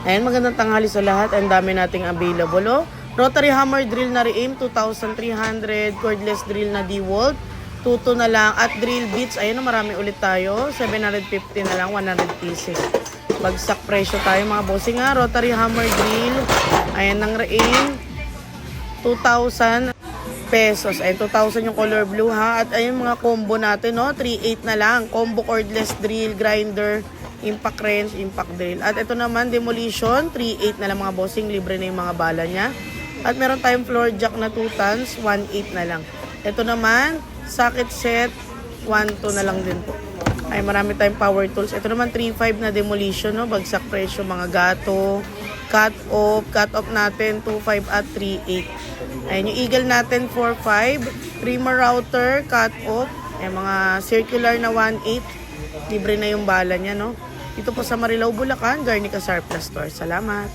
Ayan, magandang tanghali sa lahat. Ang dami nating available, oh. Rotary hammer drill na Re-aim, 2,300. Cordless drill na DeWalt, 2,2 na lang. At drill bits, ayun, marami ulit tayo. 750 na lang, 100 pieces. Bagsak presyo tayo mga bossing, ha. Rotary hammer drill, ayan, ng Re-aim, 2,000 pesos. Ayun, 2,000 yung color blue, ha. At ayun mga combo natin, no. 3,800 na lang. Combo cordless drill, grinder, impact wrench, impact drill. At ito naman, demolition, 3,800 na lang mga bossing. Libre na yung mga bala niya. At meron tayong floor jack na 2 tons, 1,800 na lang. Ito naman, socket set, 1,200 na lang din po. Ay, marami tayong power tools. Ito naman, 3,500 na demolition, no? Bagsak presyo, mga gato, cut off natin, 2,500 at 3,800. Ayun, yung eagle natin, 4,500. Trimmer router, cut off. Ay, mga circular na 1,800. Libre na yung bala niya, no? Dito po sa Marilao, Bulacan, Garnica Surplus Store. Salamat!